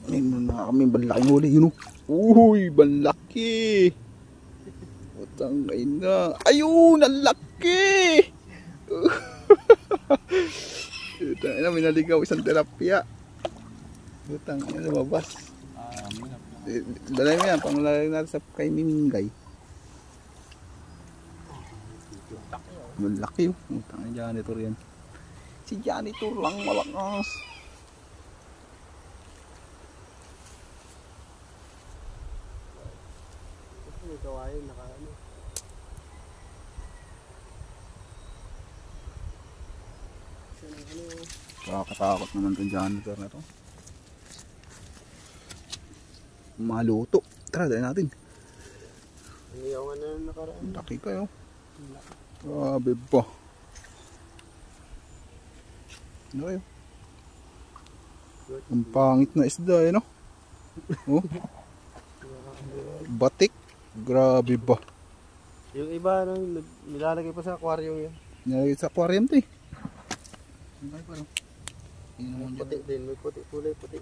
Ayun na kami, banlaking huli. Yun o. Uy, banlaki. Utang ina. Ayun, ang laki. Utang ina, may naligaw isang tilapia. Utang ina, lumabas. Dalay mo yan, panglalagay natin sa kay Mimingay. Malaki yun. Utang ina, janitor yan. Si janitor lang malakas. May kawain, naka-ano. Nakakatakot naman itong janitor na to. Maluto. Tara, dahil natin. Iniyawan na nakaraan. Laki kayo. Grabe pa. Ano kayo? Ang pangit na isda eh, no? Oh. Batik. Grabe ba? Yung iba, nilalagay pa sa aquarium yun. Nilalagay sa aquarium to eh. Puti din, may puti, kulay puti.